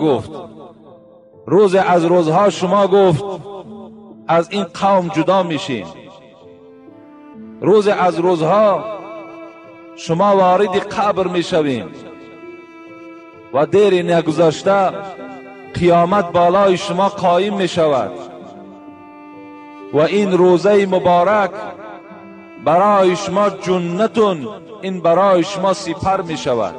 گفت روز از روزها شما گفت از این قوم جدا میشین، روز از روزها شما وارد قبر میشوین و دیر نگذشته قیامت بالای شما قایم میشود و این روزه مبارک برای شما جنتون، این برای شما سپر میشود،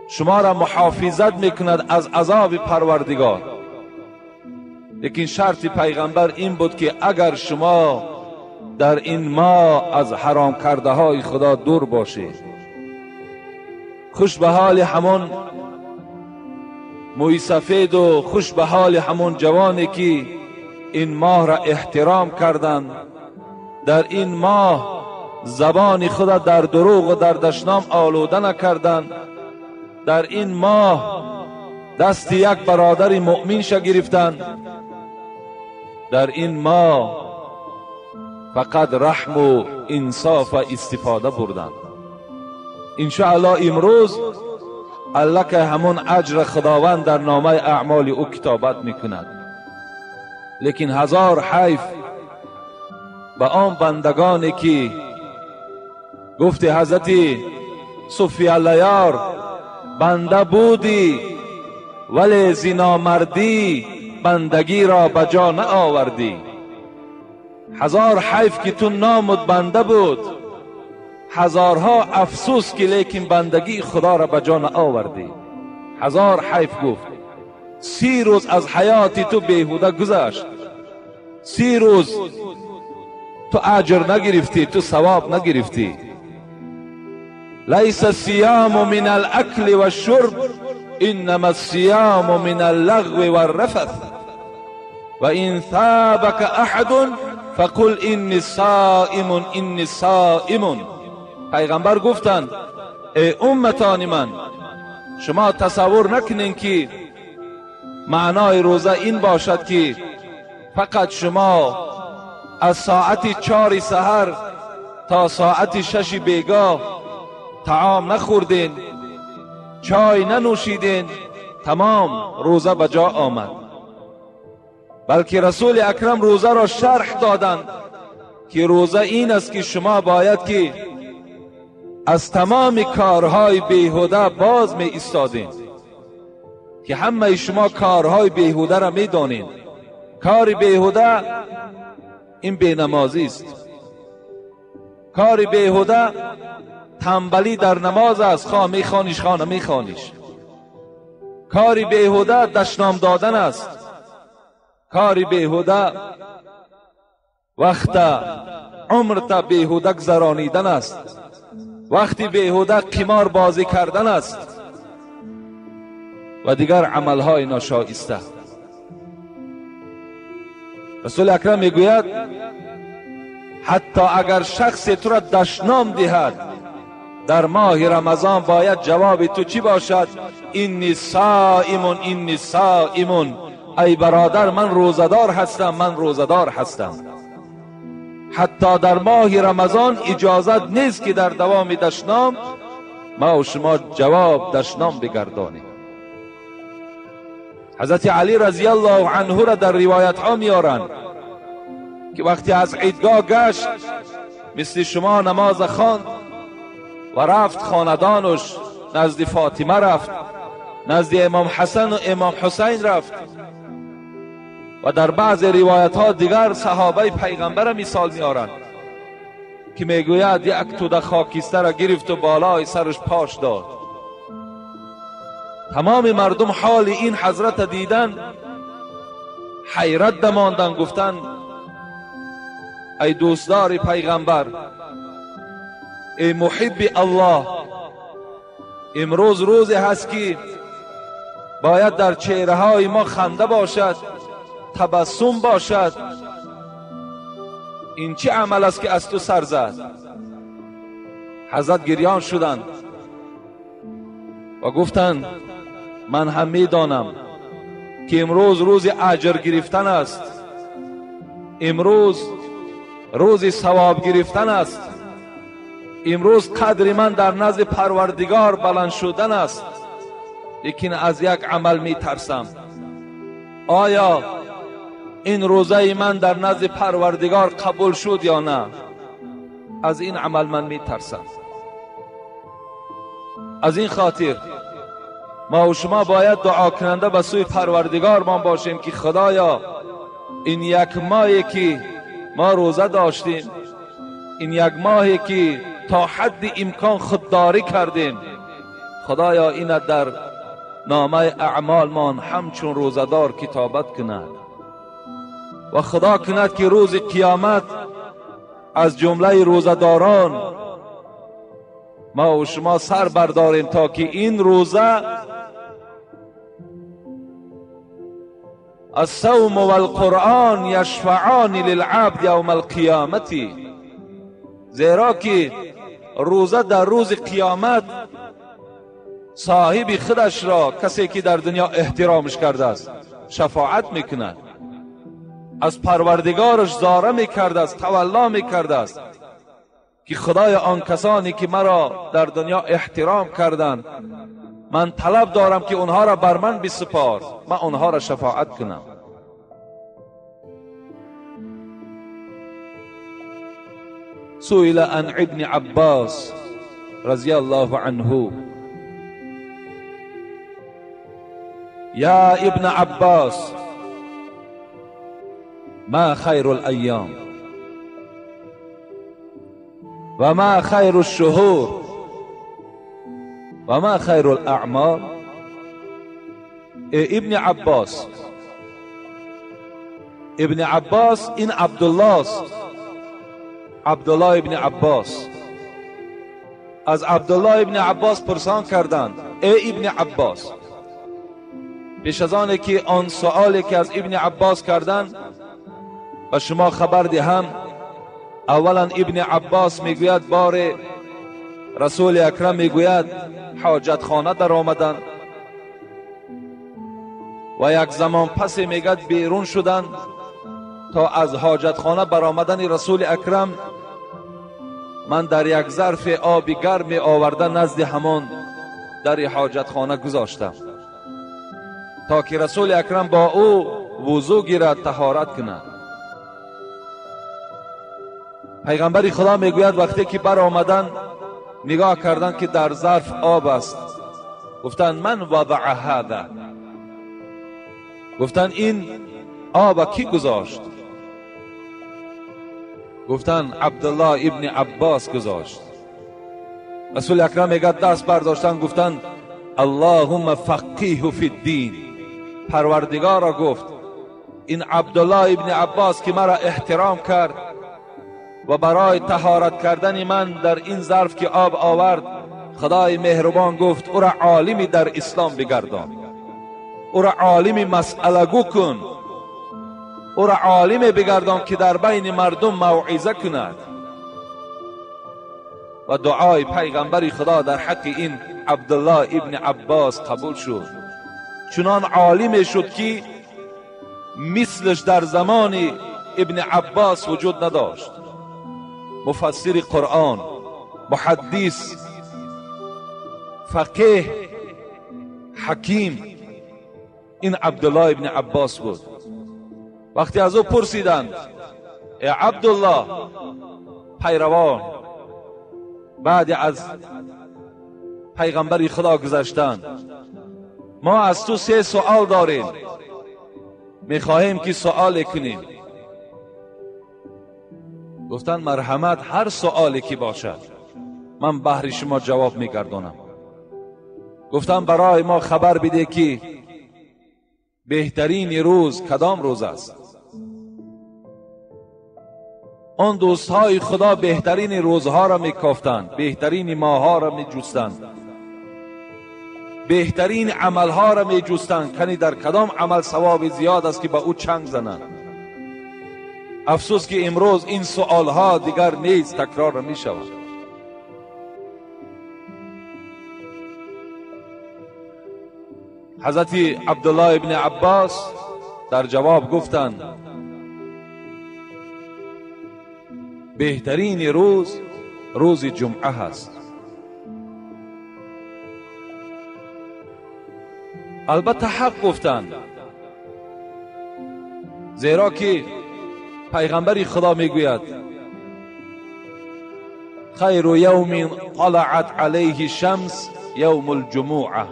شما را محافظت میکند از عذاب پروردگار. لیکن شرط پیغمبر این بود که اگر شما در این ماه از حرام کرده های خدا دور باشید. خوش به حال همون موی سفید و خوش به حال همون جوانی که این ماه را احترام کردند، در این ماه زبان خدا در دروغ و در دشنام آلوده نکردند، در این ماه دست یک برادر مؤمن شا گرفتند، در این ماه فقط رحم و انصاف و استفاده بردند. انشاءالله امروز الله که همون اجر خداوند در نامه اعمال او کتابت میکند. لیکن هزار حیف به آن بندگانی که گفت حضرت صوفی علیار بنده بودی ولی زنا مردی بندگی را بجا نه آوردی. هزار حیف که تو نامت بنده بود، هزارها افسوس که لیکن بندگی خدا را بجا نه آوردی. هزار حیف گفت 30 روز از حیات تو بیهوده گذشت، 30 روز تو اجر نگرفتی، تو ثواب نگرفتی. لیس الصیام من الاکل والشرب انما الصیام من اللغو والرفث و ان ثابك احد فقل انی صائم انی صائم. پیغمبر گفتند ای امتان من، شما تصور نکنین که معنای روزه این باشد که فقط شما از ساعت 4 سحر تا ساعت 6 بیگاه طعام نخوردین، چای ننوشیدین، تمام روزه بجا آمد. بلکه رسول اکرم روزه را شرح دادند که روزه این است که شما باید که از تمام کارهای بیهوده باز می ایستادین، که همه شما کارهای بیهوده را می دانین. کار بیهوده این بینمازی است، کار بیهوده تنبلی در نماز است، خواه میخوانیش خواه نمیخوانیش. کار بیهوده دشنام دادن است، کار بیهوده وقت عمرت بیهوده گذرانیدن است، وقتی بیهوده قمار بازی کردن است و دیگر عملهای ناشایسته. رسول اکرم میگوید حتی اگر شخص تو را دشنام دهد در ماه رمضان باید جواب تو چی باشد؟ اینی صائم اینی صائم. ای برادر من روزدار هستم، من روزدار هستم. حتی در ماه رمضان اجازت نیست که در دوام دشنام ما و شما جواب دشنام بگردانیم. حضرت علی رضی الله عنه را در روایت ها میارند که وقتی از عیدگاه گشت مثل شما نماز خواند و رفت خاندانش، نزد فاطمه رفت، نزد امام حسن و امام حسین رفت و در بعض روایت ها دیگر صحابه پیغمبر مثال میارند که میگوید یک توده خاکستر را گرفت و بالای سرش پاش داد. تمام مردم حال این حضرت دیدن حیرت دماندن، گفتن ای دوستدار پیغمبر، ای محب الله، امروز روزی هست که باید در چهره های ما خنده باشد، تبسم باشد. این چه عمل است که از تو سر زد؟ حضرت گریان شدند و گفتند من هم میدانم که امروز روز اجر گرفتن است، امروز روز ثواب گرفتن است. امروز قدر من در نزد پروردگار بلند شدن است، لیکن از یک عمل می ترسم. آیا این روزه من در نزد پروردگار قبول شد یا نه؟ از این عمل من می ترسم. از این خاطر ما و شما باید دعا کننده به سوی پروردگار ما باشیم که خدایا این یک ماهی که ما روزه داشتیم، این یک ماهی که تا حد امکان خودداری کردیم، خدایا این در نامه اعمال مان همچون روزدار کتابت کند و خدا کند که روز قیامت از جمله روزداران ما و شما سر برداریم، تا که این روزه الصوم والقرآن یشفعان للعبد یوم القیامت، زیرا که روزه در روز قیامت صاحب خودش را، کسی که در دنیا احترامش کرده است، شفاعت میکند، از پروردگارش زاره میکرده است، تولا میکرده است که خدای آن کسانی که مرا در دنیا احترام کردند، من طلب دارم که اونها را بر من بسپار، من اونها را شفاعت کنم. سئل عن ابن عباس رضی الله عنه: یا ابن عباس ما خیر الایام و ما خیر الشهور و ما خیر الاعمال؟ ابن عباس، ابن عباس این عبدالله است، عبدالله ابن عباس. از عبدالله ابن عباس پرسان کردند: ای ابن عباس، پیش از آنه که آن سوالی که از ابن عباس کردند و شما خبر دهم، اولا ابن عباس میگوید بار رسول اکرم میگوید حاجت خانه در آمدند و یک زمان پس میگد بیرون شدند تا از حاجت خانه برآمدن رسول اکرم من در یک ظرف آب گرم آورده نزد همان در حاجت خانه گذاشتم تا که رسول اکرم با او وضو گیرد، طهارت کند. پیغمبر خدا میگوید وقتی که بر آمدن نگاه کردند که در ظرف آب است، گفتند من وضع هذا، گفتند این آب کی گذاشت؟ گفتند عبدالله ابن عباس گذاشت. رسول اکرم میگه دست برداشتن گفتند اللهم فقیه فی الدین، پروردگارا گفت این عبدالله ابن عباس که مرا احترام کرد و برای طهارت کردن من در این ظرف که آب آورد، خدای مهربان گفت او را عالمی در اسلام بگردان، او را عالمی مسئله گو کن، او را عالمی بگردان که در بین مردم موعظه کند. و دعای پیغمبر خدا در حق این عبدالله ابن عباس قبول شد. چنان عالم شد که مثلش در زمان ابن عباس وجود نداشت. مفسر قرآن، محدث، فقیه، حکیم، این عبدالله ابن عباس بود. وقتی از او پرسیدند ای عبدالله، پیروان بعد از پیغمبر خدا گذشتند، ما از تو 3 سوال داریم، میخواهیم که سوال کنیم. گفتند مرحمت، هر سوالی که باشد من بهر شما جواب میگردانم. گفتند برای ما خبر بده که بهترین روز کدام روز است؟ آن دوستهای خدا بهترین روزها را میکافتند، بهترین ماهها را میجستند، بهترین عملها را میجستند، کنی در کدام عمل ثواب زیاد است که با او چنگ زنند. افسوس که امروز این سوالها دیگر نیز تکرار میشود. حضرت عبدالله ابن عباس در جواب گفتند بهترین روز روز جمعه هست. البته حق گفتند، زیرا که پیغمبر خدا میگوید خیر یوم طلعت علیه الشمس یوم الجمعه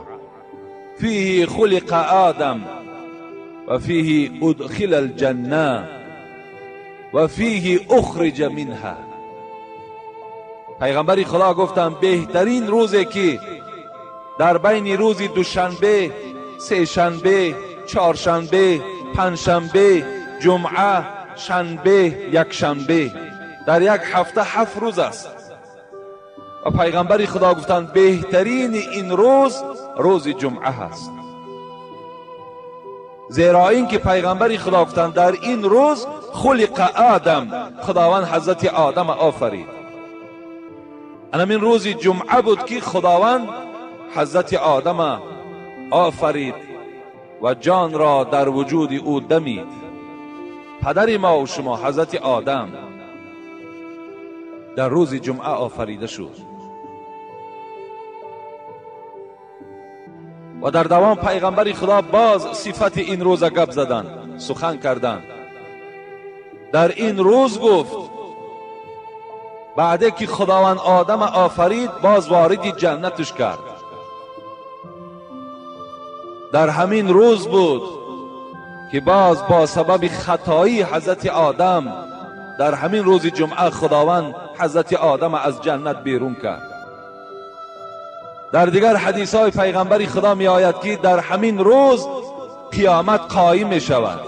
فیه خلق آدم و فیه ادخل الجنه و فیه اخرج منها. پیغمبر خدا گفتند بهترین روزی که در بین روز دوشنبه، سه شنبه، چهارشنبه، پنجشنبه، جمعه، شنبه، یک شنبه، در یک هفته 7 روز است. و پیغمبر خدا گفتند بهترین این روز روز جمعه هست. زیرا این که پیغمبر خدا گفتند در این روز خلق آدم، خداوند حضرت آدم آفرید. این روز جمعه بود که خداوند حضرت آدم آفرید و جان را در وجود او دمید. پدر ما و شما حضرت آدم در روز جمعه آفریده شد. و در دوام پیغمبر خدا باز صفت این روز گپ زدن، سخن کردند. در این روز گفت بعد که خداوند آدم آفرید باز وارد جنتش کرد. در همین روز بود که باز با سبب خطایی حضرت آدم در همین روز جمعه خداوند حضرت آدم از جنت بیرون کرد. در دیگر حدیث های پیغمبر خدا می آید که در همین روز قیامت قائم می شود.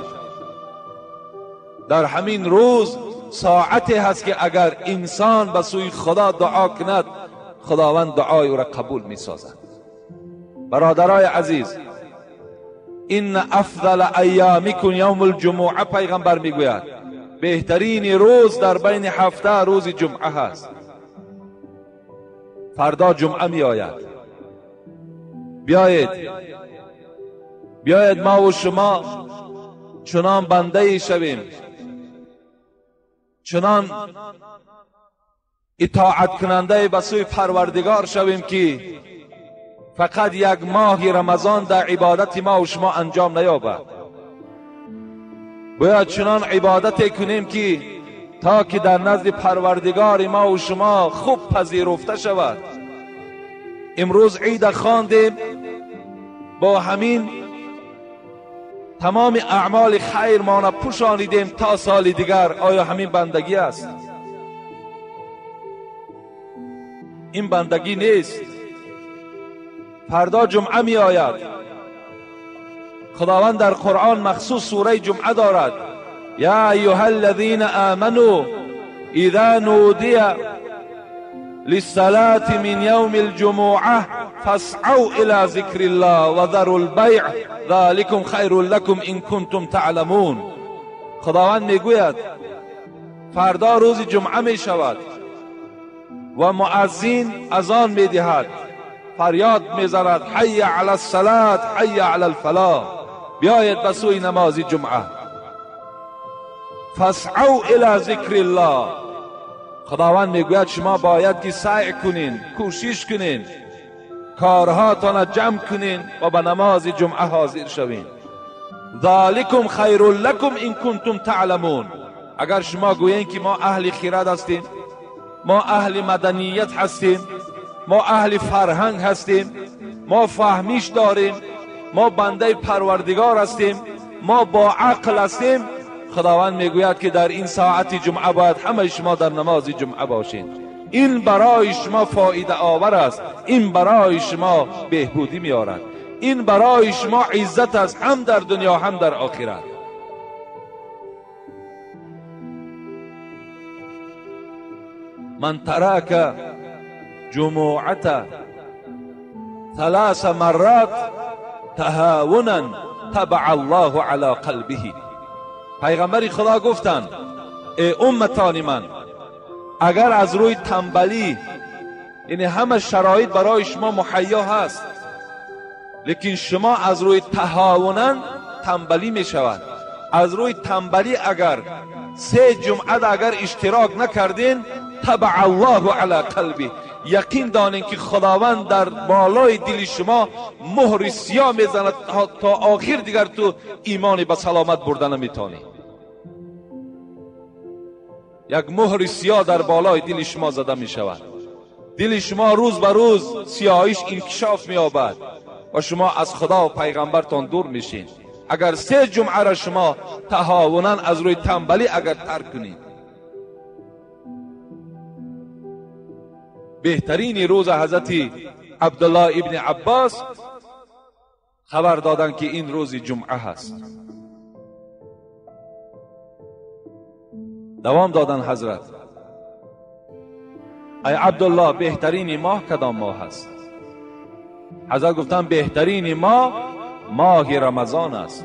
در همین روز ساعتی هست که اگر انسان به سوی خدا دعا کند خداوند دعای او را قبول می سازد. برادرای عزیز، این افضل ایامکم یوم الجمعه، پیغمبر می گوید بهترین روز در بین هفته روز جمعه هست. فردا جمعه می آید. بیایید ما و شما چنان بنده شویم، چنان اطاعت کننده به سوی پروردگار شویم که فقط یک ماه رمضان در عبادت ما و شما انجام نیابد. باید چنان عبادت کنیم که تا که در نزد پروردگار ما و شما خوب پذیرفته شود. امروز عید خواندیم، با همین تمام اعمال خیر ما پوشانیدیم تا سال دیگر. آیا همین بندگی است؟ این بندگی نیست. فردا جمعه می آید. خداوند در قرآن مخصوص سوره جمعه دارد: یا ایها الذین آمنوا اذا نودی للصلاة من یوم الجمعه فاسعوا الى ذکر الله و ذروا البیع ذلکم خیر لکم ان کنتم تعلمون. خداوند میگوید فردا روز جمعه می شود و مؤذن اذان می دهد، فریاد می زند حی علی الصلاة حی علی الفلاح، بیایید به سوی نماز جمعه. فاسعوا الی ذکر الله. خداوند میگوید شما باید که سعی کنین، کوشش کنین، کارهاتان جمع کنین و به نماز جمعه حاضر شوین. ذالکم خیر لکم ان کنتم تعلمون. اگر شما گویین که ما اهل خرد هستیم، ما اهل مدنیت هستیم، ما اهل فرهنگ هستیم، ما فهمیش داریم، ما بنده پروردگار هستیم، ما با عقل هستیم، خداوند میگوید که در این ساعت جمعه باید همه شما در نماز جمعه باشین. این برای شما فایده آور است، این برای شما بهبودی میارد، این برای شما عزت است، هم در دنیا هم در آخرت. من ترک جمعه 3 مرات تهاونا طبع الله على قلبه. پیغمبر خدا گفتند ای امتان من، اگر از روی تنبلی، یعنی همه شرایط برای شما مهیا هست، لیکن شما از روی تهاونا تنبلی می شود، از روی تنبلی اگر 3 جمعه اگر اشتراک نکردین، طبع الله علی قلبه. یقین دانین که خداوند در بالای دل شما مهر سیاه میزند تا آخر دیگر تو ایمان به سلامت برده نمیتونی. یک مهر سیاه در بالای دل شما زده می شود. دل شما روز به روز سیاهیش انکشاف می یابد و شما از خدا و پیغمبرتان دور میشین. اگر 3 جمعه را شما تهاونا از روی تنبلی اگر ترک کنید، بهترین روز حضرت عبدالله ابن عباس خبر دادن که این روز جمعه هست. دوام دادن حضرت: ای عبدالله، بهترین ماه کدام ماه هست؟ حضرت گفتن بهترین ماه رمضان است.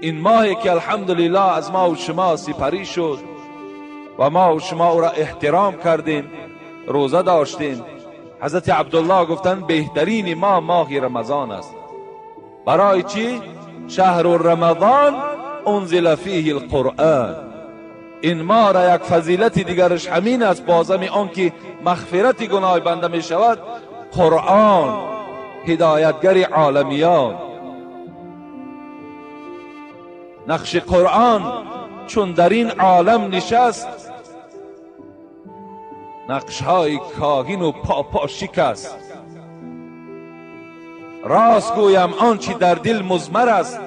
این ماهی که الحمدلله از ما و شما سپری شد و ما و شما او را احترام کردیم، روزه داشتیم. حضرت عبدالله گفتن بهترین ماه رمضان است. برای چی؟ شهر رمضان انزل فیه القرآن. این ماه را یک فضیلت دیگرش همین است، بازم آن که مغفرت گناه بنده می شود. قرآن هدایتگر عالمیان. نقش قرآن چون در این عالم نشست، نقش های کاهین و پاپا شکست. راست گویم آنچه در دل مضمر است،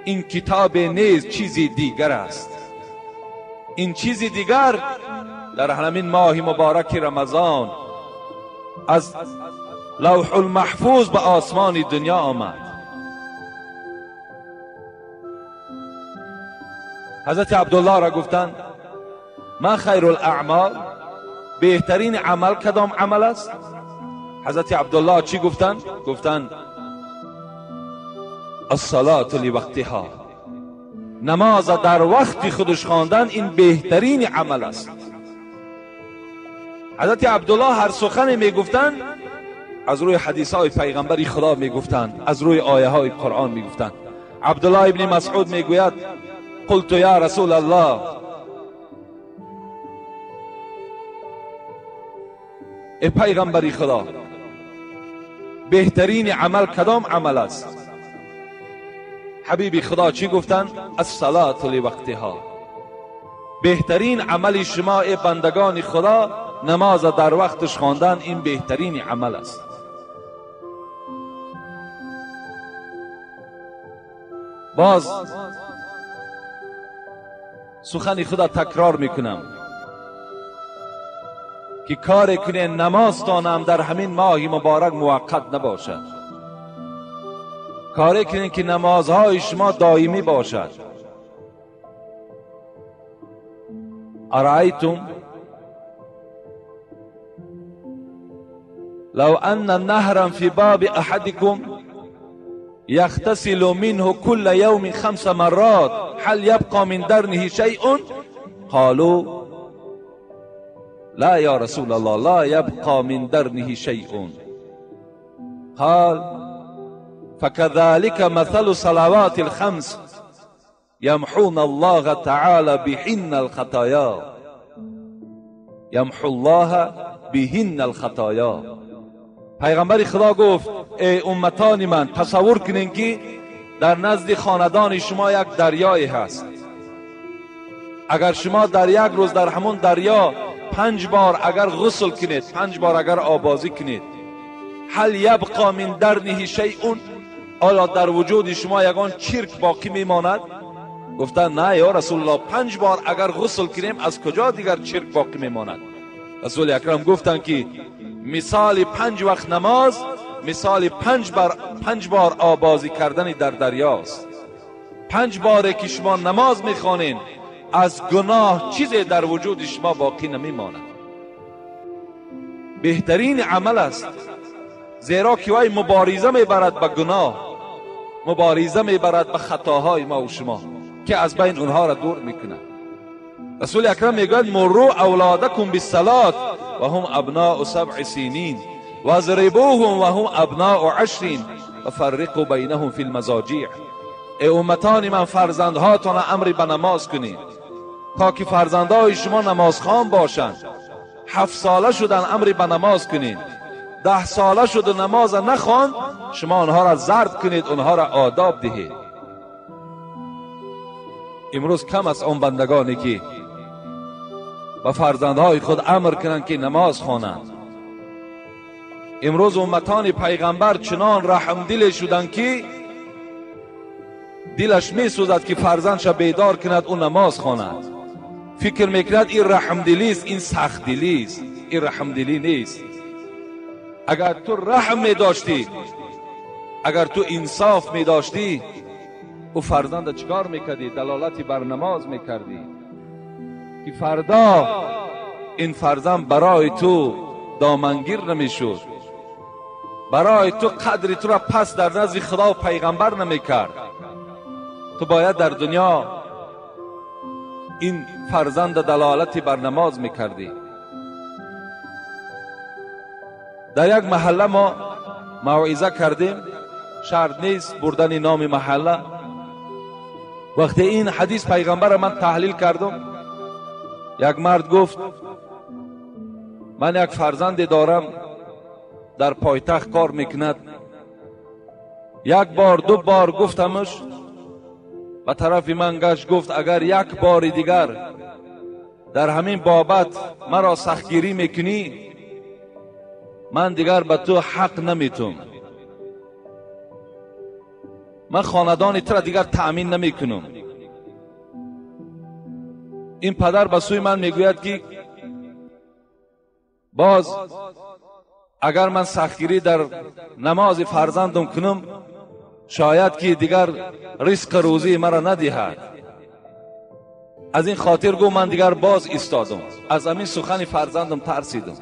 این کتاب نیز چیزی دیگر است. این چیزی دیگر در همین ماه مبارک رمضان از لوح المحفوظ به آسمان دنیا آمد. حضرت عبدالله را گفتند: ما خیر الاعمال؟ بهترین عمل کدام عمل است؟ حضرت عبدالله چی گفتند؟ گفتند الصلاة لوقتها. نماز در وقت خودش خواندن این بهترین عمل است. حضرت عبدالله هر سخنی میگفتند از روی حدیث های پیغمبری خدا میگفتند، از روی آیه های قرآن میگفتند. عبدالله ابن مسعود میگوید: قلت یا رسول الله، ای پیغمبری خدا، بهترین عمل کدام عمل است؟ حبیب خدا چی گفتند؟ الصلاة لوقتها. بهترین عمل شما ای بندگان خدا نماز در وقتش خواندن، این بهترین عمل است. باز سخن خدا تکرار میکنم که کار کنین نماز تانم در همین ماه مبارک موقت نباشد. کار کنین که نمازهای شما دائمی باشد. ارائیتم لو ان نهرا في باب احدكم يغتسل منه كل يوم 5 مرات هل يبقى من درنه شيء؟ قالوا لا يا رسول الله لا يبقى من درنه شيء. قال فكذلك مثل صلوات الخمس يمحون الله تعالى بهن الخطايا. يمحو الله بهن الخطايا. پیغمبر خدا گفت ای امتان من، تصور کنین که در نزد خاندان شما یک دریای هست. اگر شما در یک روز در همون دریا 5 بار اگر غسل کنید، 5 بار اگر آبازی کنید، هل یبقى من درنه شیء؟ آیا در وجود شما یگان چرک باقی میماند؟ گفتن نه یا رسول الله، 5 بار اگر غسل کنیم از کجا دیگر چرک باقی میماند؟ رسول اکرم گفتن که مثال 5 وقت نماز مثال 5 بار آبازی کردن در دریاست. 5 باره که شما نماز میخوانین از گناه چیزی در وجود شما باقی نمیماند. بهترین عمل است، زیرا که وی مبارزه میبرد با گناه، مبارزه میبرد با خطاهای ما و شما که از بین اونها را دور میکنه. رسول اکرم میگوید مروا اولادکم بالصلاة و هم ابناء 7 سنین واضربوهم و هم ابناء 10 و فرقوا بینهم فی المضاجع. ای امتان من، فرزندهاتان امر به نماز کنید، تا که فرزندهای شما نمازخوان باشند. 7 ساله شدن امر به نماز کنید، 10 ساله شد و نماز نخوان، شما آنها را ضرب کنید، آنها را آداب دهید. امروز کم است آن بندگانی که به فرزندهای خود امر کنند که نماز خوانند. امروز امتان پیغمبر چنان رحم دل شدند که دلش می سوزد که فرزندش بیدار کند و نماز خواند. فکر میکند این رحم دلی است، این سخت دلی است. این رحم دلی نیست. اگر تو رحم می داشتی، اگر تو انصاف می داشتی، او فرزند چکار میکردی؟ دلالتی بر نماز میکردی که فردا این فرزند برای تو دامنگیر نمیشد، برای تو قدر تو را پس در نزد خدا و پیغمبر نمیکرد. تو باید در دنیا این فرزند دلالتی بر نماز میکردی. در یک محله ما موعظه کردیم، شرط نیست بردن نام محله. وقتی این حدیث پیغمبر من تحلیل کردم، یک مرد گفت من یک فرزند دارم در پایتخت کار میکند. یک بار 2 بار گفتمش، به طرف من گشت گفت اگر یک بار دیگر در همین بابت مرا سختگیری میکنی، من دیگر به تو حق نمیتم، من خاندان تو را دیگر تأمین نمیکنم. این پدر به سوی من میگوید که باز اگر من سختگیری در نماز فرزندم کنم، شاید که دیگر رزق روزی مرا ندهد. از این خاطر گو من دیگر باز ایستادم، از همین سخن فرزندم ترسیدم.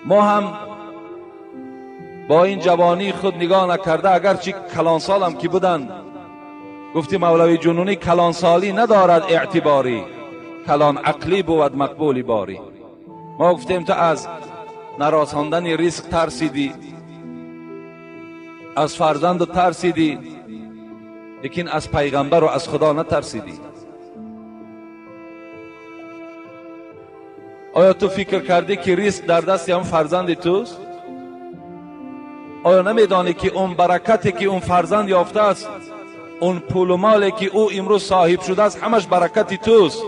ما هم با این جوانی خود نگاه نکرده، اگرچه کلان سالم که بودن، گفتی مولوی جنونی کلان سالی ندارد اعتباری، کلان عقلی بود مقبولی باری. ما گفتیم تو از نرساندن رزق ترسیدی، از فرزند ترسیدی، لیکن از پیغمبر و از خدا نترسیدی. آیا تو فکر کردی که رزق در دست هم فرزند توست؟ آیا نمیدانی که اون برکتی که اون فرزند یافته است، اون پول و مالی که او امروز صاحب شده است، همش برکتی توست؟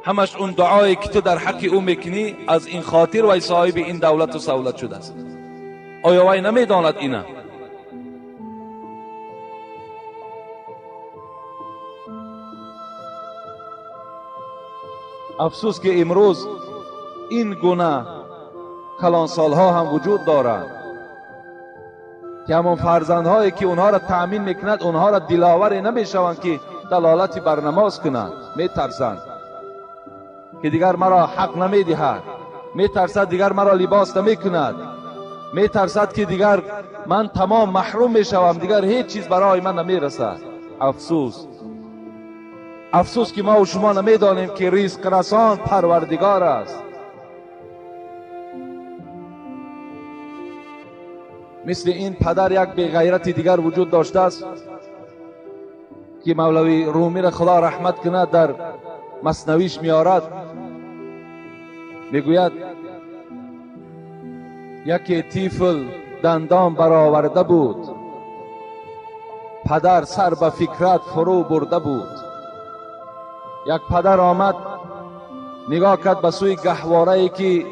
همش اون دعایی که تو در حق او میکنی، از این خاطر وی صاحب این دولت و سهولت شده است. آیا وی نمیداند اینا؟ افسوس که امروز این گونه کلانسالها هم وجود دارند که همون فرزندهایی که اونها را تأمین میکند، اونها را دلاور نمیشوند که دلالتی بر نماز کنند. میترسند که دیگر مرا حق نمیدهد، میترسد دیگر مرا لباس نمیکند، میترسد که دیگر من تمام محروم میشوم، دیگر هیچ چیز برای من نمیرسد. افسوس، افسوس که ما و شما نمیدانیم که رزق رسان پروردگار است. مثل این پدر یک بی‌غیرت دیگر وجود داشته است که مولوی رومی را خدا رحمت کند در مثنویش میارد، میگوید یکی طفل دندان برآورده بود، پدر سر به فکرت فرو برده بود. یک پدر آمد نگاه کرد به سوی گهواره‌ای که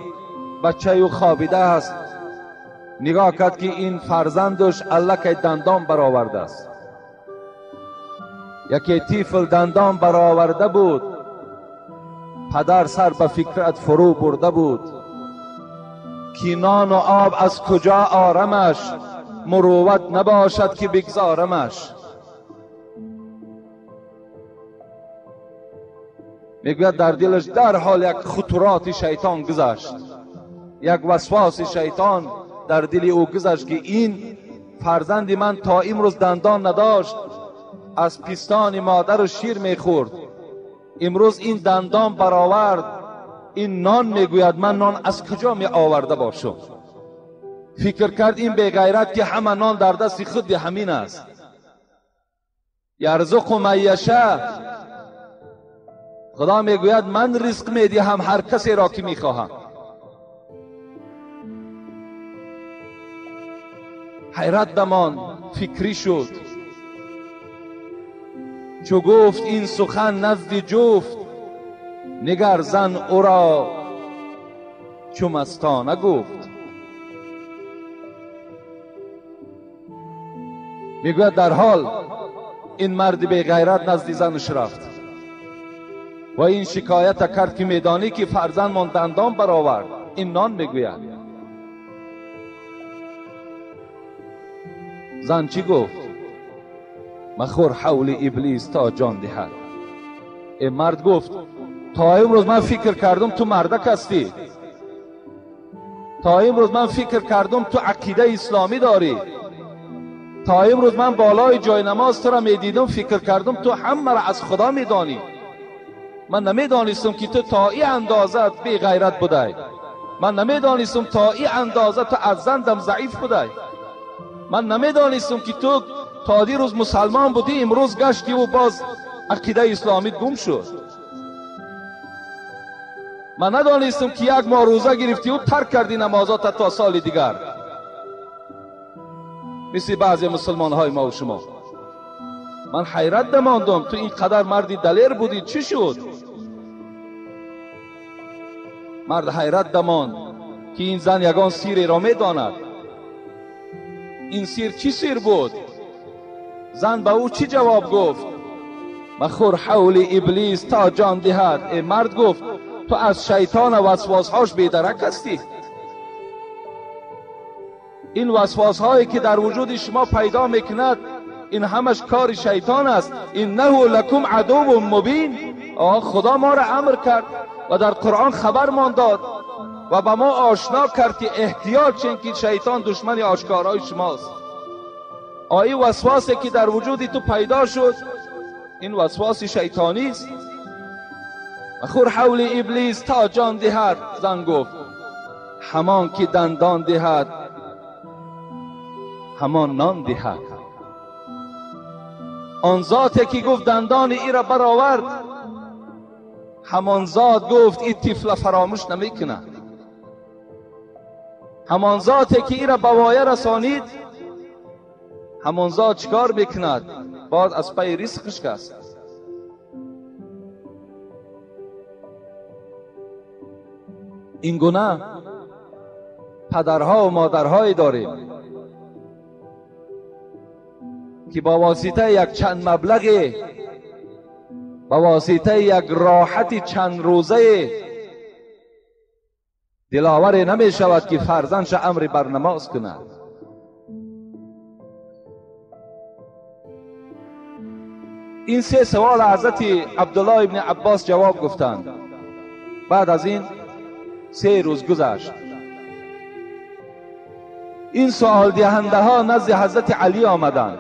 بچه او خوابیده است، نگاه کرد که این فرزندش الکی دندان برآورده است. یکی طفل دندان برآورده بود، پدر سر به فکرت فرو برده بود. کی نان و آب از کجا آرمش، مروت نباشد که بگذارمش. میگوید در دلش در حال یک خطرات شیطان گذشت، یک وسواس شیطان در دل او گذشت که این فرزند من تا امروز دندان نداشت، از پیستان مادر و شیر میخورد، امروز این دندان برآورد، این نان میگوید من نان از کجا می آورده باشم. فکر کرد این بی‌غیرت که همه نان در دست خود همین است. یرزق من یشاء خدا میگوید من رزق میدهم هر کسی را که میخواهم. حیرت دمان فکری شد، چو گفت این سخن نزد جفت، نگر زن او را چو مستانه گفت. میگوید در حال این مرد بی غیرت نزد زنش رفت و این شکایت کرد که میدانی که فرزند من دندان برآورد. این نان میگوید. زن چی گفت؟ مخور حول ابلیس تا جان دهد. این مرد گفت تا امروز من فکر کردم تو مردک هستی، تا امروز من فکر کردم تو عقیده اسلامی داری، تا امروز من بالای جای نماز تو را میدیدم فکر کردم تو همه را از خدا میدانی. من نمیدانستم که تو تا این اندازه بی غیرت بودی. من نمیدانستم تا این اندازه تو از زندم ضعیف بودی. من نمیدانستم که تو تا دیروز مسلمان بودی، امروز گشتی و باز عقیده اسلامی گم شد. من ندانستم که یک ماه روزه گرفتی و ترک کردی نمازات تا سال دیگر، مثل بعضی مسلمان های ما و شما. من حیرت دماندم تو این قدر مردی دلیر بودی، چی شد؟ مرد حیرت دماند که این زن یگان سیری را میداند. این سیر چی سیر بود؟ زن به او چی جواب گفت؟ مخور حول ابلیس تا جان دهد. این مرد گفت تو از شیطان و وسواسهاش بیدرک هستی. این وسواسهایی که در وجود شما پیدا میکند این همش کار شیطان است. انه لکم عدو مبین. خدا ما را امر کرد و در قرآن خبر مان داد و به ما آشنا کرد که احتیاط چین که شیطان دشمن آشکارای شماست. این وسواسی که در وجود تو پیدا شد این وسواس شیطانی است. مخور حول ابلیس تا جان دهد. زن گفت همان که دندان دهد همان نان دهد. آن ذاتی که گفت دندان ای را برآورد، همان ذات گفت این طفل فراموش نمیکنه. همان ذاتی که ای را به وایه رسانید، همان ذات چیکار میکند؟ باز از پی رزقش است. این گونه پدرها و مادرهایی داریم که با واسطه یک چند مبلغی، با واسطه یک راحت چند روزه دلاور نمی شود که فرزندش امر بر نماز کند. این سه سوال حضرت عبدالله ابن عباس جواب گفتند. بعد از این 3 روز گذشت. این سوال دهنده ها نزد حضرت علی آمدند،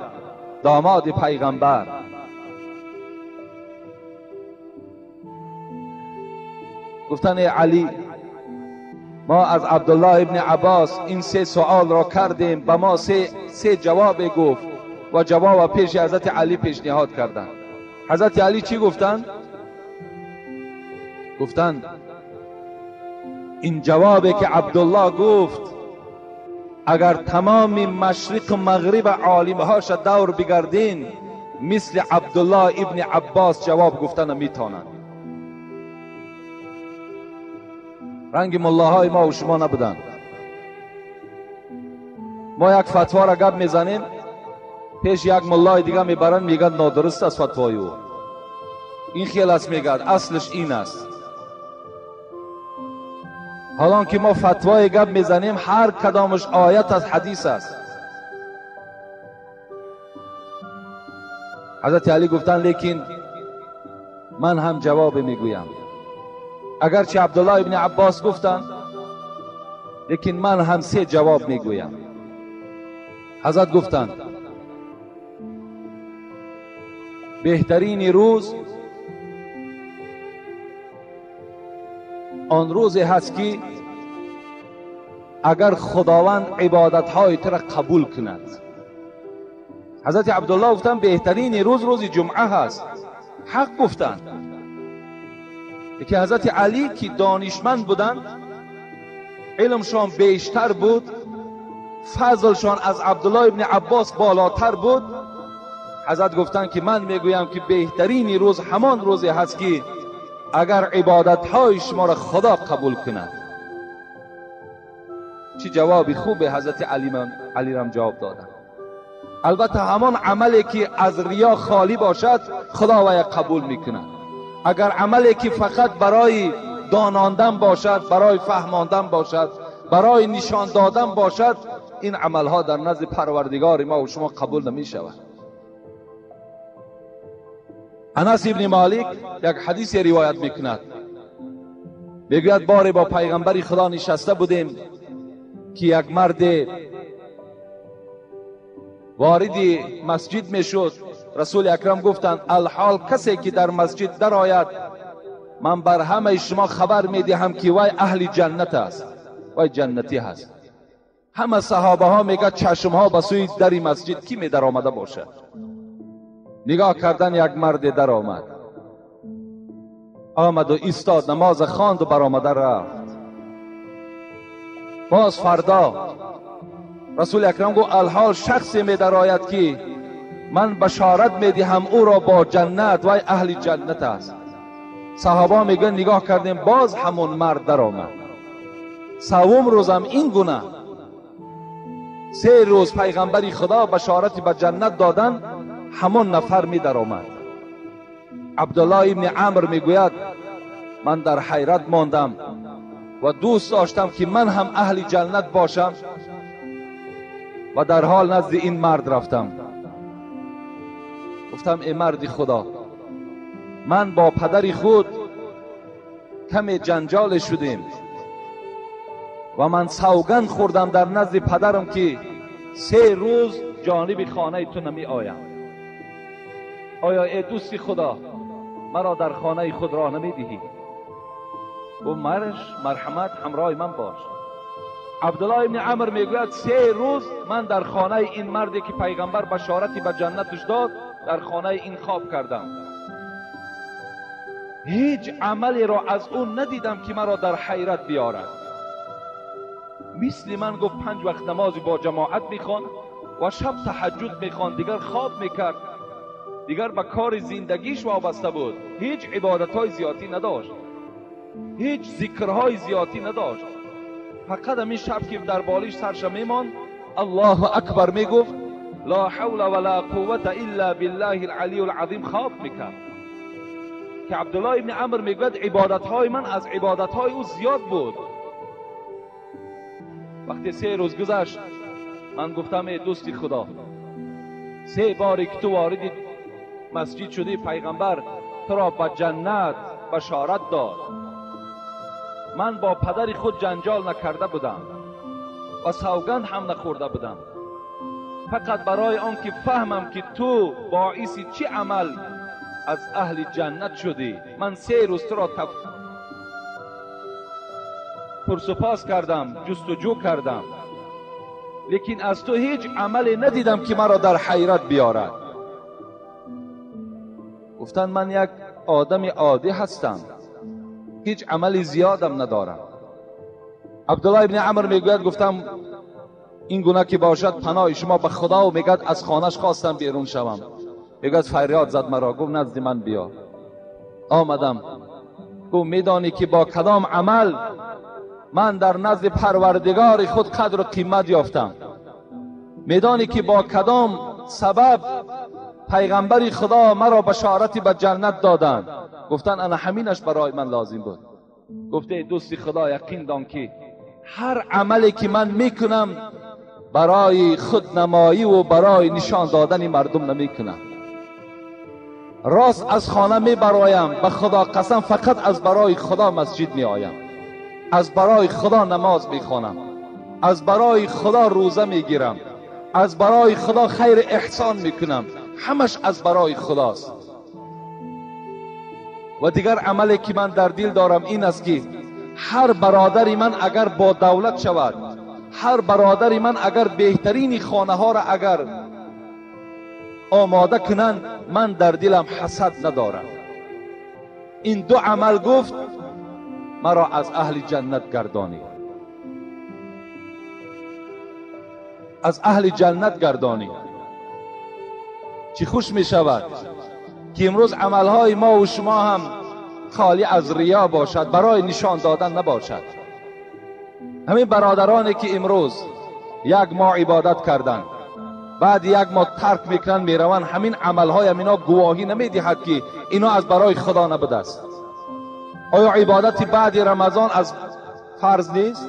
داماد پیغمبر. گفتند علی، ما از عبدالله ابن عباس این 3 سوال را کردیم، به ما 3 جواب گفت و جواب پیش حضرت علی پیشنهاد کردند. حضرت علی چی گفتند؟ گفتند این جوابی که عبدالله گفت اگر تمام مشرق و مغرب عالمهاش دور بگردین مثل عبدالله ابن عباس جواب گفتن میتونند. رنگ ملاهای ما و شما نبودند. ما یک فتوا را گپ میزنیم، پیش یک ملای دیگه میبرن میگن نادرست است فتوای او. این خیال است میگد اصلش این است. حالا که ما فتوای گپ میزنیم هر کدامش آیت از حدیث است. حضرت علی گفتن لیکن من هم جواب میگویم. اگرچه عبدالله ابن عباس گفتن لیکن من هم 3 جواب میگویم. حضرت گفتند بهترین روز آن روزی هست که اگر خداوند عبادتهای تو را قبول کند. حضرت عبدالله گفتن بهترین روز روز جمعه هست. حق گفتند. که حضرت علی که دانشمند بودند، علمشان بیشتر بود، فضلشان از عبدالله ابن عباس بالاتر بود. حضرت گفتند که من میگویم که بهترین روز همان روزی هست که اگر عبادتهای شما را خدا قبول کند. چه جوابی خوبه حضرت علی رم جواب دادن. البته همان عملی که از ریا خالی باشد خدا وی قبول میکند. اگر عملی که فقط برای داناندن باشد، برای فهماندن باشد، برای نشان دادن باشد، این عملها در نزد پروردگار ما و شما قبول نمی شود. انس ابن مالک یک حدیث روایت میکند، میگوید باری با پیغمبر خدا نشسته بودیم که یک مرد وارد مسجد میشد. رسول اکرم گفتند الحال کسی که در مسجد در آید من بر همه شما خبر میدهم که وی اهل جنت است، وی جنتی هست. همه صحابه ها میگه چشم ها به سوی در مسجد کی می در آمده باشد. نگاه کردن، یک مرد در آمد و ایستاد، نماز خواند و برآمده رفت. باز فردا رسول اکرم گفت الحال شخصی می در آید که من بشارت میدهم او را با جنت، و اهل جنت است. صحابه میگن نگاه کردیم باز همون مرد در آمد. سوم روزم این گونه. 3 روز پیغمبر خدا بشارت به جنت دادن، همون نفر می در آمد. عبدالله ابن عمرو میگوید من در حیرت ماندم و دوست داشتم که من هم اهل جنت باشم و در حال نزد این مرد رفتم. گفتم ای مرد خدا، من با پدر خود کمی جنجال شدیم و من سوگند خوردم در نزد پدرم که 3 روز جانب خانه تو نمی آیم. آیا ای دوستی خدا مرا در خانه خود راه نمی دهی؟ و مرحمت همراه من باش. عبدالله ابن عمرو میگوید 3 روز من در خانه این مردی که پیغمبر بشارتی به جنتش داد در خانه این خواب کردم. هیچ عملی را از اون ندیدم که مرا در حیرت بیارد. مثل من گفت 5 وقت نمازی با جماعت میخواند و شب تهجد میخواند، دیگر خواب میکرد، دیگر به کار زندگیش وابسته بود. هیچ عبادتهای زیادی نداشت، هیچ ذکرهای زیادی نداشت. فقط همین شب که در بالش سرش میماند الله اکبر میگفت، لا حول ولا قوت الا بالله العلی العظیم خواب میکرد. که عبدالله ابن عمرو میگوید عبادتهای من از عبادتهای او زیاد بود. وقتی 3 روز گذشت من گفتم ای دوستی خدا، 3 باری که تو وارد مسجد شدی پیغمبر تو را به جنت بشارت داد. من با پدر خود جنجال نکرده بودم و سوگند هم نخورده بودم، فقط برای آن که فهمم که تو باعث چه عمل از اهل جنت شدی. من 3 روز تو را پرسپاس کردم، جستجو کردم، لیکن از تو هیچ عملی ندیدم که مرا در حیرت بیارد. گفتند من یک آدم عادی هستم، هیچ عملی زیادم ندارم. عبدالله ابن عمرو میگوید گفتم این گونه که باشد پناه شما به خدا. و میگوید از خانهش خواستم بیرون شوم، میگوید فریاد زد مرا، گفت نزد من بیا. آمدم، گفت میدانی که با کدام عمل من در نزد پروردگار خود قدر و قیمت یافتم؟ میدانی که با کدام سبب پیغمبر خدا مرا بشارتی به جنت دادند؟ گفتن انا همینش برای من لازم بود. گفته دوستی خدا یقین دان که هر عملی که من میکنم برای خودنمایی و برای نشان دادن مردم نمیکنم. راست از خانه میبرایم، به خدا قسم فقط از برای خدا مسجد میآیم، از برای خدا نماز میخوانم، از برای خدا روزه میگیرم، از برای خدا خیر احسان میکنم، همش از برای خداست. و دیگر عملی که من در دل دارم این است که هر برادری من اگر با دولت شود، هر برادری من اگر بهترین خانه ها را اگر آماده کنند، من در دلم حسد ندارم. این دو عمل گفت مرا از اهل جنت گردانی، از اهل جنت گردانی. چی خوش می شود که امروز عملهای ما و شما هم خالی از ریا باشد، برای نشان دادن نباشد. همین برادرانی که امروز یک ماه عبادت کردن، بعد یک ماه ترک میکنن میرون، همین عملهای همینا گواهی نمیدهد که اینا از برای خدا نبوده است. آیا عبادت بعد رمضان از فرض نیست؟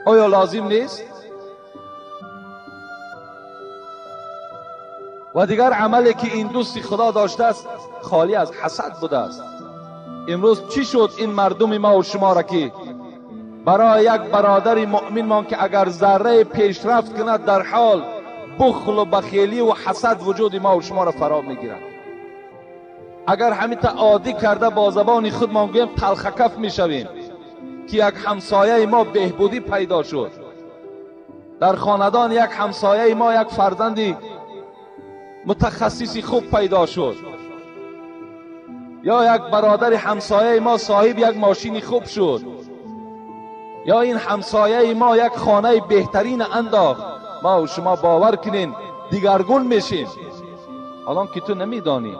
آیا لازم نیست؟ و دیگر عملی که این دوستی خدا داشته است خالی از حسد بوده است. امروز چی شد این مردم ما و شما را که برای یک برادر مؤمن مان که اگر ذره پیشرفت کند در حال بخل و بخیلی و حسد وجود ما و شما را فرا میگیرد. اگر همین تا عادی کرده با زبان خود ما گویم تلخکف میشویم که یک همسایه ما بهبودی پیدا شد، در خاندان یک همسایه ما یک فرزندی متخصصی خوب پیدا شد، یا یک برادر همسایه ما صاحب یک ماشینی خوب شد، یا این همسایه ما یک خانه بهترین انداخت، ما و شما باور کنین دیگرگون میشیم. الان که تو نمیدانی،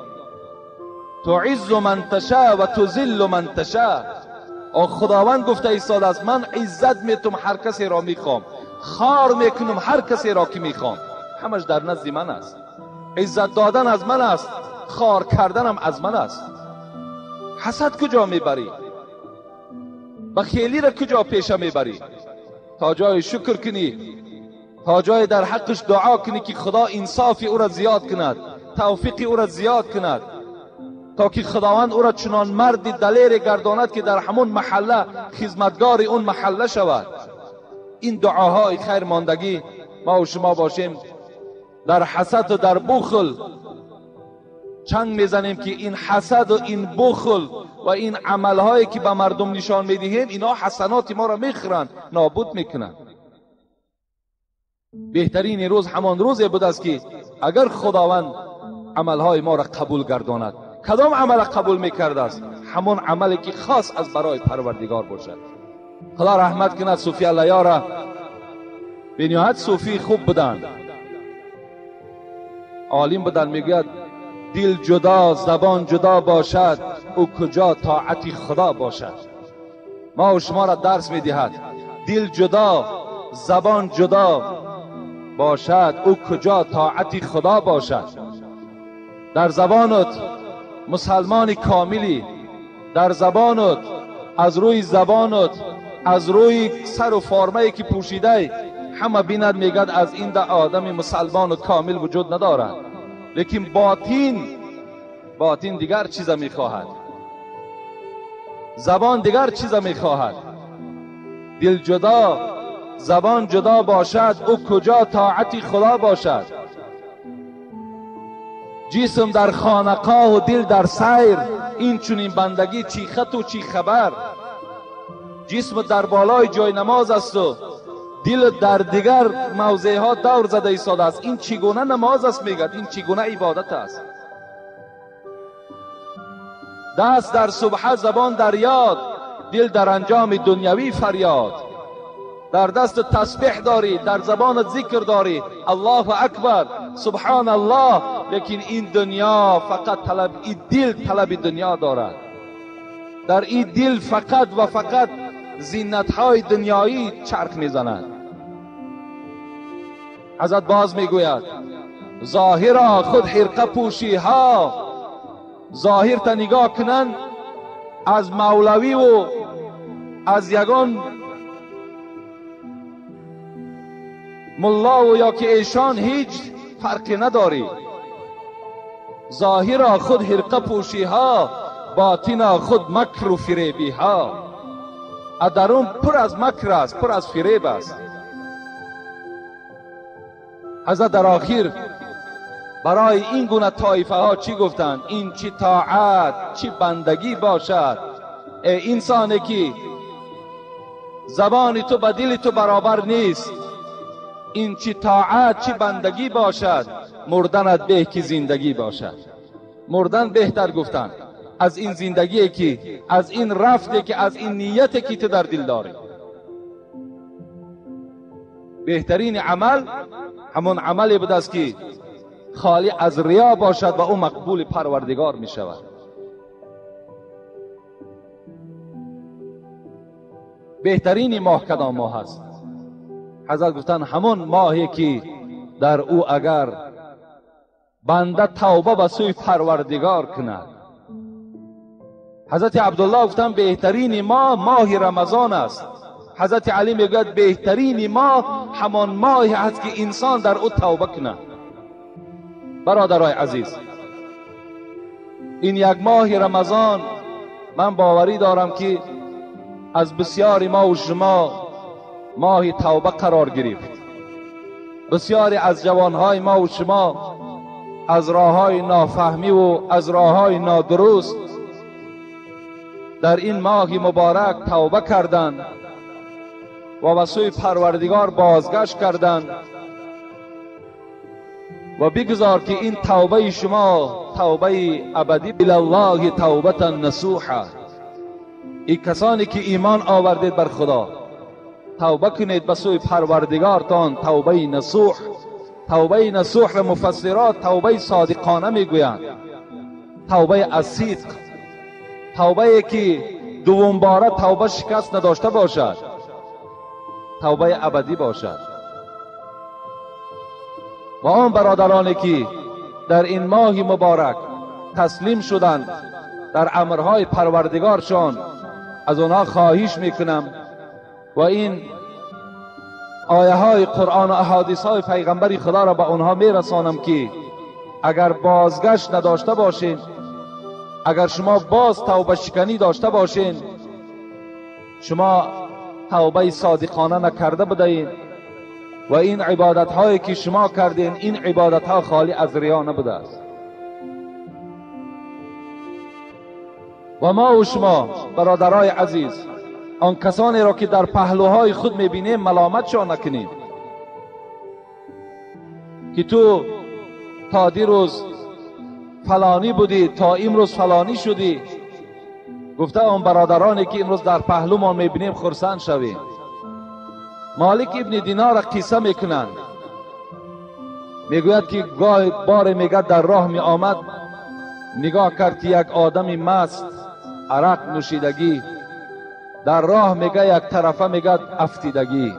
تعز من تشاء و تذل من تشاء. خداوند گفته ایستاده است من عزت میتم هر کسی را میخوام، خار میکنم هر کسی را که میخوام. همش در نزد من است. عزت دادن از من است، خار کردنم از من است. حسد کجا میبری؟ بخیلی را کجا پیشه میبری؟ تا جای شکر کنی، تا جای در حقش دعا کنی که خدا انصاف او را زیاد کند، توفیق او را زیاد کند، تا که خداوند او را چنان مرد دلیر گرداند که در همون محله خدمتگار اون محله شود. این دعاهای خیر ماندگی ما و شما باشیم در حسد و در بخل چنگ میزنیم که این حسد و این بخل و این عملهایی که به مردم نشان میدهیم اینا حسنات ما را میخورند، نابود میکنند. بهترین روز همان روزی بود است که اگر خداوند عملهای ما را قبول گرداند. کدام عمل قبول میکرده است؟ همون عملی که خاص از برای پروردگار باشد. خدا رحمت کند صوفی الله را، به نهایت صوفی خوب بودند، عالم بودند. میگوید دل جدا زبان جدا باشد، او کجا طاعت خدا باشد. ما و شما را درس میدهد دل جدا زبان جدا باشد، او کجا طاعت خدا باشد. در زبانت مسلمان کاملی، در زبانت از روی زبانت از روی سر و فرمه که پوشیده همه بیند میگد از این ده آدم مسلمان و کامل وجود ندارد، لیکن باطن دیگر چیز میخواهد، زبان دیگر چیز میخواهد. دل جدا زبان جدا باشد، او کجا طاعت خدا باشد. جسم در خانقاه و دل در سیر، این چنین بندگی چی خط و چی خبر. جسم در بالای جای نماز است و دل در دیگر موضع ها دور زده ایستاده است. این چگونه نماز است میگد، این چگونه عبادت است. دست در سبحه زبان در یاد، دل در انجام دنیوی فریاد. در دست تسبیح داری، در زبانت ذکر داری، الله اکبر سبحان الله، لیکن این دنیا فقط طلب، این دل طلب دنیا دارد. در این دل فقط و فقط زینت‌های دنیایی چرخ میزند. حضرت باز میگوید ظاهرا خود حرقه پوشی ها، ظاهر تا نگاه کنن از مولوی و از یگان ملا و یا که ایشان هیچ فرقی نداری. ظاهرا خود حرقه پوشی ها، باطنا خود مکر و فریبی ها. درون پر از مکر است، پر از فریب است. حضرت در آخر برای این گونه طایفه ها چی گفتند؟ این چی طاعت چی بندگی باشد ای انسانی که زبان تو با دل تو برابر نیست. این چی طاعت چی بندگی باشد، مردنت به که زندگی باشد. مردن بهتر گفتند. از این زندگی که، از این رفته که، از این نیتی که تو در دل داری. بهترین عمل همون عملی بود است که خالی از ریا باشد و او مقبول پروردگار می شود. بهترین ماه کدام ماه هست؟ حضرت گفتن همون ماهی که در او اگر بنده توبه به سوی پروردگار کند. حضرت عبدالله گفتن بهترین ماه ماه رمضان است. حضرت علی میگوید بهترین ماه همان ماهی است که انسان در او توبه کند. برادرای عزیز، این یک ماه رمضان من باوری دارم که از بسیاری ما و شما ماه توبه قرار گرفت. بسیاری از جوانهای ما و شما از راههای نافهمی و از راههای نادرست در این ماه مبارک توبه کردند و به سوی پروردگار بازگشت کردند. و بگذار که این توبه شما توبه ابدی الی الله توبه نصوحه. این کسانی که ایمان آوردید بر خدا توبه کنید به سوی پروردگارتان توبه نصوح. توبه نصوح را مفسرات توبه صادقانه میگویند، توبه از صدق، توبه که دوم باره توبه شکست نداشته باشد، توبه ابدی باشد. و آن برادرانی که در این ماه مبارک تسلیم شدند در امرهای پروردگارشان، از آنها خواهش میکنم و این آیه های قرآن و احادیث های پیغمبر خدا را به آنها میرسانم که اگر بازگشت نداشته باشین، اگر شما باز توبه شکنی داشته باشین، شما توبه صادقانه نکرده بدهین و این عبادت هایی که شما کردین این عبادت ها خالی از ریا نبوده است. و ما و شما برادرای عزیز، آن کسانی را که در پهلوهای خود میبینیم ملامتشان نکنیم که تو تا دیروز فلانی بودی، تا امروز فلانی شدی. گفته آن برادرانی که امروز در پهلو ما میبینیم خرسند شویم. مالک ابن دینار قصه میکنند، میگوید که گاه بار میگه در راه می آمد، نگاه کرد که یک آدمی مست عرق نوشیدگی در راه میگه یک طرفه میگه افتیدگی.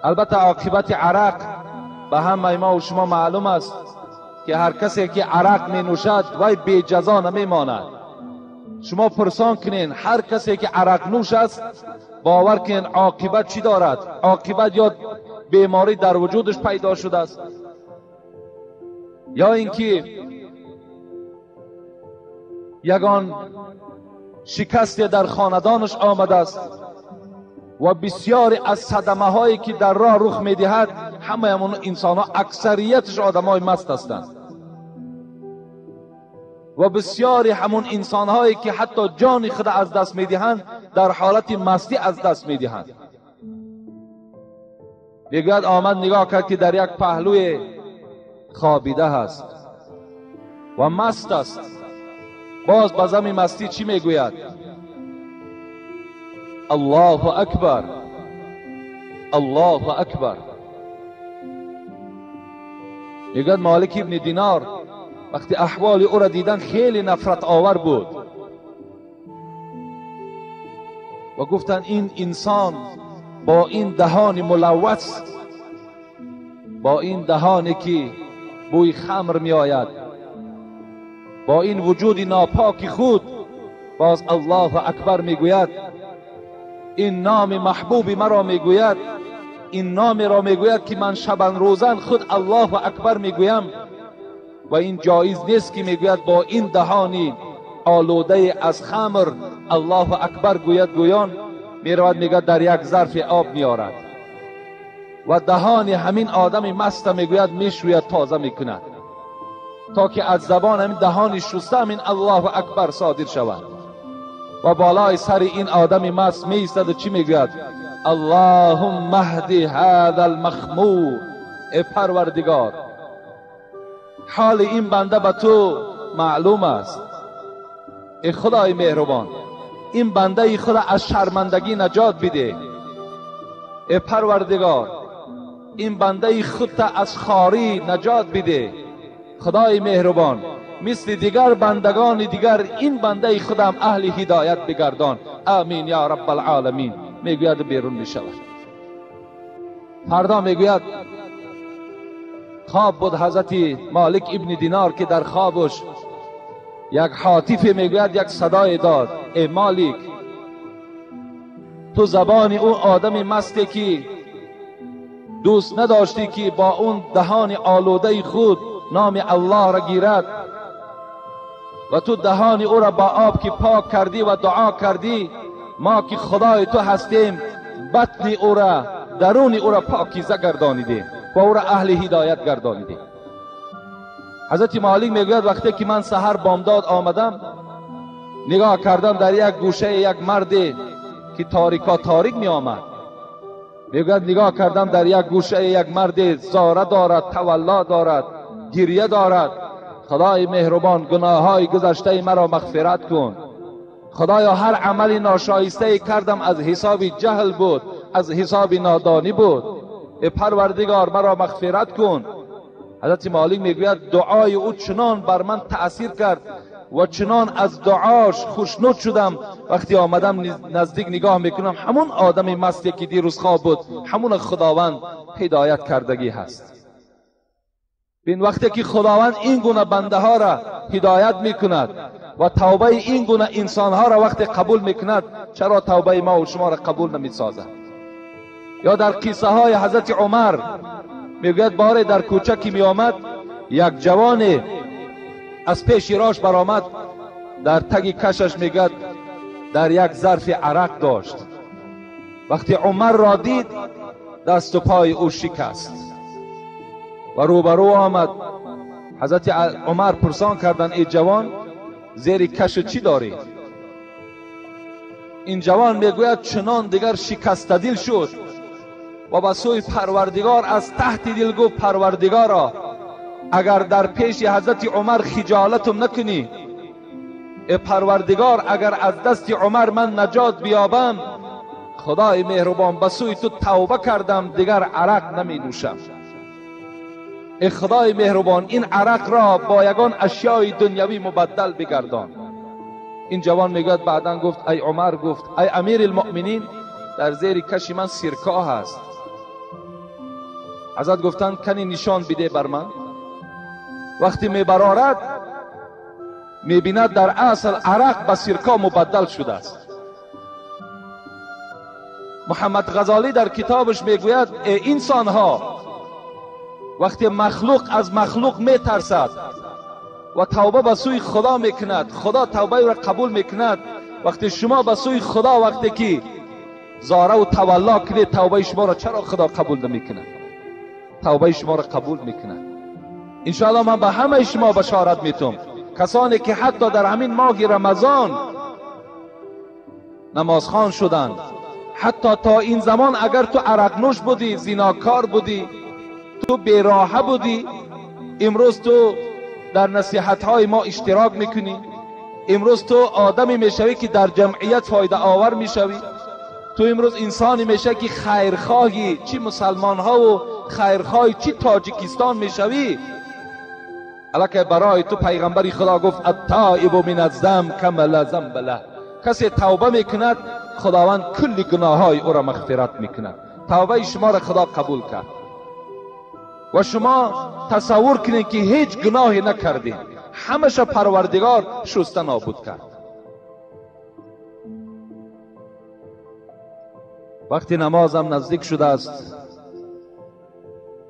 البته عاقبت عرق به همه ما و شما معلوم است که هر کسی که عرق می نوشد وای بی جزا نمی ماند. شما پرسان کنین هر کسی که عرق نوش است باور کنین عاقبت چی دارد؟ عاقبت یا بیماری در وجودش پیدا شده است، یا اینکه یگان شکست در خاندانش آمده است. و بسیاری از صدمه هایی که در راه رخ می دهد همه همون انسان ها اکثریتش آدم های مست هستند. و بسیاری همون انسان هایی که حتی جان خود از دست می دهند در حالت مستی از دست می دهند. میگوید آمد نگاه کرد که در یک پهلوی خوابیده هست و مست است. باز به زمین مستی چی میگوید؟ الله اکبر، الله اکبر. میگوید مالک ابن دینار وقتی احوال او را دیدن خیلی نفرت آور بود و گفتن این انسان با این دهان ملوث، با این دهانی که بوی خمر می آید، با این وجود ناپاک خود باز الله اکبر می گوید. این نام محبوب مرا می گوید، این نام را می گوید که من شبن روزن خود الله اکبر می گویم و این جایز نیست که می گوید با این دهانی آلوده از خمر الله اکبر گوید. گویان می رود می گوید در یک ظرف آب می آرد و دهان همین آدم مست می گوید می شوید تازه می کند تا که از زبان همین دهانی شسته همین الله اکبر صادر شود و بالای سر این آدم مست می ایستد و چی می گوید؟ اللهم اهدی هذا المخمور. ای پروردگار حال این بنده به تو معلوم است، ای خدای مهربان این بنده ای خدا از شرمندگی نجات بده. ای پروردگار این بنده ای خودت از خاری نجات بده. خدای مهربان مثل دیگر بندگان دیگر این بنده ای خودم اهل هدایت بگردان. آمین یا رب العالمین. میگوید بیرون میشود. فردا میگوید خواب بود حضرت مالک ابن دینار که در خوابش یک هاتف میگوید یک صدای داد ای مالک تو زبان اون آدم مستی که دوست نداشتی که با اون دهان آلوده خود نام الله را گیرد و تو دهان او را با آب که پاک کردی و دعا کردی، ما که خدای تو هستیم بطن او را درون او را پاکیزه گردانیدیم و او را اهل هدایت گردانیدیم. حضرت مالک میگوید وقتی که من سحر بامداد آمدم نگاه کردم در یک گوشه یک مردی که تاریکا تاریک می آمد. میگوید نگاه کردم در یک گوشه یک مرد زاره دارد، تولا دارد، گریه دارد. خدای مهربان گناههای گذشته مرا مغفرت کن. خدایا هر عمل ناشایسته کردم از حساب جهل بود، از حساب نادانی بود. ای پروردگار مرا مغفرت کن. حضرت مالک میگوید دعای او چنان بر من تأثیر کرد و چنان از دعاش خوشنود شدم وقتی آمدم نزدیک نگاه میکنم همون آدم مستی که دیروز خواب بود همون خداوند هدایت کردگی هست. بین وقتی که خداوند این گونه بنده ها را هدایت میکند و توبه این گونه انسان ها را وقتی قبول میکند، چرا توبه ما و شما را قبول نمیسازد؟ یا در قصه های حضرت عمر میگوید باره در کوچه که می آمد یک جوان از پیش راش برآمد، در تگ کشش میگوید در یک ظرف عرق داشت. وقتی عمر را دید دست و پای او شکست و روبرو آمد. حضرت عمر پرسان کردند ای جوان زیر کش چی داری؟ این جوان میگوید چنان دیگر شکست دل شد و به سوی پروردگار از تحت دل گفت پروردگارا اگر در پیش حضرت عمر خجالتم نکنی، ای پروردگار اگر از دست عمر من نجات بیابم، خدای مهربان به سوی تو توبه کردم دیگر عرق نمی نوشم. ای خدای مهربان این عرق را با یگان اشیای دنیوی مبدل بگردان. این جوان میگوید بعداً گفت ای عمر، گفت ای امیر المؤمنین در زیر کش من سرکه هست. حضرت گفتند کنی نشان بده بر من. وقتی میبرارد میبیند در اصل عرق به سرکه مبدل شده است. محمد غزالی در کتابش میگوید ای انسان ها وقتی مخلوق از مخلوق میترسد و توبه به سوی خدا میکند، خدا توبه را قبول میکند. وقتی شما به سوی خدا وقتی که زاره و تولا کنید، توبه شما را چرا خدا قبول نمیکند؟ توبه شما را قبول میکند. انشاءالله من به همه شما بشارت میتم، کسانی که حتی در همین ماه رمضان نمازخوان شدند، حتی تا این زمان اگر تو عرق نوش بودی، زیناکار بودی، تو بیراهه بودی، امروز تو در نصیحت های ما اشتراک میکنی، امروز تو آدمی میشوی که در جمعیت فایده آور میشوی، تو امروز انسانی میشه که خیرخواهی چی مسلمان ها و خیرخواهی چی تاجیکستان میشوی. الکه برای تو پیغمبری خدا گفت التائب من الذنب کما لا ذنب له. کسی توبه میکند خداوند کل گناه های او را مغفرت میکند. توبه شما را خدا قبول کرد و شما تصور کنید که هیچ گناهی نکردید، همشه پروردگار شسته نابود کرد. وقتی نمازم نزدیک شده است،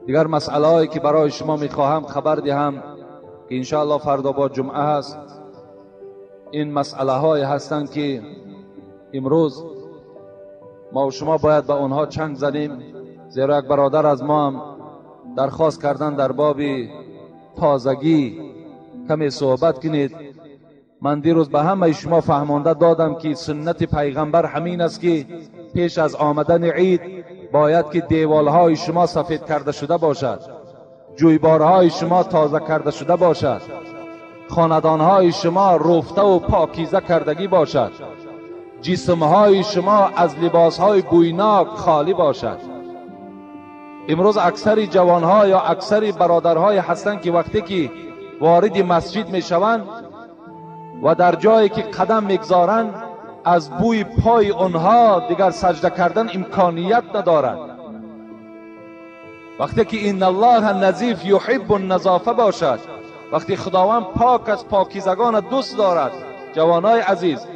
دیگر مسئله هایی که برای شما میخواهم خبر دهم که انشاءالله فردا با جمعه هست، این مسئله های هستند که امروز ما و شما باید به اونها چنگ زنیم، زیرا یک برادر از ما هم درخواست کردن در باب تازگی کمی صحبت کنید. من دیروز به همه شما فهمانده دادم که سنت پیغمبر همین است که پیش از آمدن عید باید که دیوالهای شما سفید کرده شده باشد، جویبارهای شما تازه کرده شده باشد، خاندانهای شما رفته و پاکیزه کردگی باشد، جسمهای شما از لباسهای بویناک خالی باشد. امروز اکثر جوانها یا اکثر برادرهای هستند که وقتی که وارد مسجد می شوند و در جایی که قدم میگذارند از بوی پای آنها دیگر سجده کردن امکانیت ندارد. وقتی که این الله نظیف یحب النظافه باشد، وقتی خداوند پاک از پاکیزگان دوست دارد. جوانای عزیز،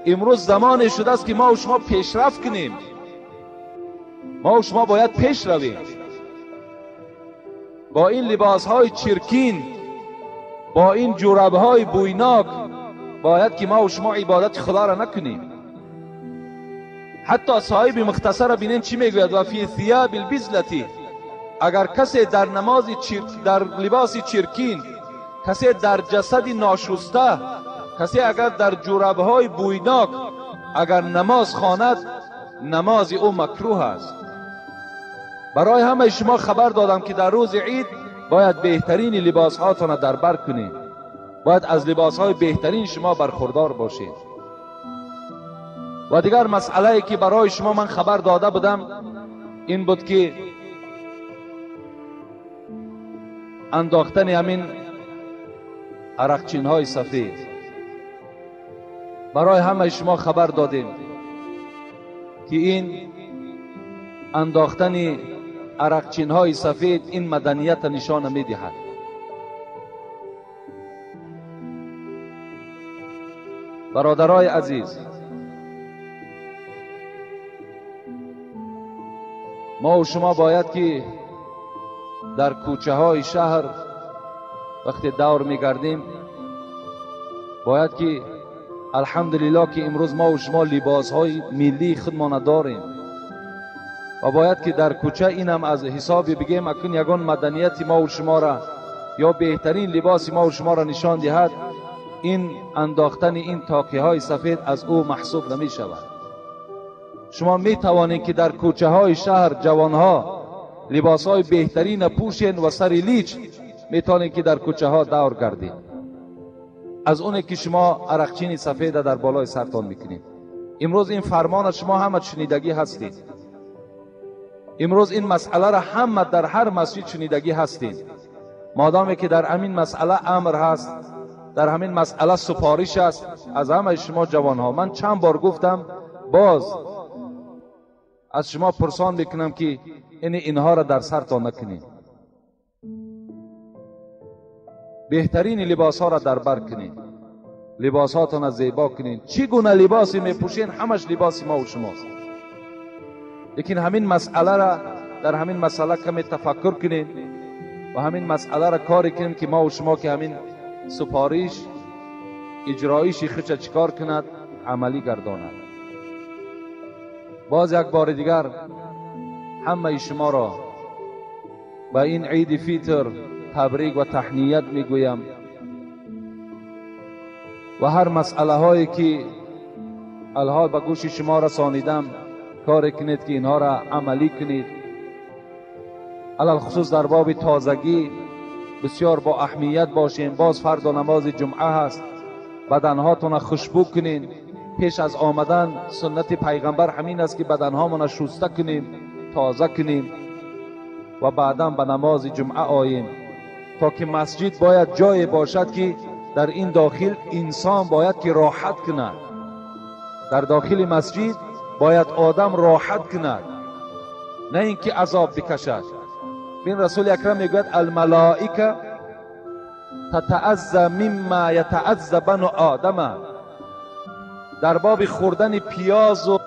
امروز زمان شده است که ما و شما پیشرفت کنیم. ما و شما باید پیش رویم. با این لباسهای چرکین، با این جورابهای بویناک باید که ما و شما عبادت خدا را نکنیم. حتی صاحب مختصر بینین چی میگوید؟ و فی ثیاب البزلتی، اگر کسی در در لباس چرکین، کسی در جسد ناشسته، کسی اگر در جورابهای بویناک اگر نماز خواند، نماز او مکروه است. برای همه شما خبر دادم که در روز عید باید بهترین لباس هاتون در بر کنید، باید از لباس های بهترین شما برخوردار باشید. و دیگر مسئله که برای شما من خبر داده بودم این بود که انداختن همین عرقچین های سفید. برای همه شما خبر دادیم که این انداختن عرقچین های سفید این مدنیت نشان می دهد. برادرای عزیز، ما و شما باید که در کوچه های شهر وقتی دور می گردیم باید که الحمدلله که امروز ما و شما لباس های ملی خودمان داریم و باید که در کوچه اینم از حساب بگیم اکنون یگان مدنیت ما و شما را یا بهترین لباس ما و شما را نشان دهد، این انداختن این تاقی های سفید از او محسوب نمی شود. شما می توانید که در کوچه های شهر جوانها لباس های بهترین پوشین و سر لیچ می توانید که در کوچه ها دور گردید، از اونه که شما عرقچین سفید در بالای سرتان میکنید. امروز این فرمان شما همه شنیدگی هستید. امروز این مسئله را همه در هر مسجد شنیدگی هستید. مادامی که در همین مسئله امر هست، در همین مسئله سفارش است از همه شما جوانها. من چند بار گفتم، باز از شما پرسان میکنم که اینها را در سرتان نکنید. بهترین لباس ها را در بر کنید، لباس هاتون را زیبا کنید. چی گونه لباسی میپوشین همش لباس ما و شماست. لیکن همین مسئله را در همین مسئله کمی تفکر کنید و همین مسئله را کاری کنید که ما و شما که همین سپارش اجرایش خچ چکار کند، عملی گرداند. باز یک بار دیگر همه شما را با این عید فیتر تبریک و تهنیت میگویم و هر مسئله هایی که الحال به گوش شما رسانیدم کار کنید که اینها را عملی کنید. علل خصوص در باب تازگی بسیار با اهمیت باشین. باز فردا نماز جمعه هست، بدنهاتون خوشبو کنین. پیش از آمدن سنت پیغمبر همین است که بدنهامون شسته کنیم، تازه کنیم و بعدا به نماز جمعه آییم. تا که مسجد باید جای باشد که در این داخل انسان باید که راحت کند. در داخل مسجد باید آدم راحت کند، نه اینکه عذاب بکشد. بین رسول اکرم میگوید الملائکه تتعذى مما یتعذى بنو آدم. در باب خوردن پیاز و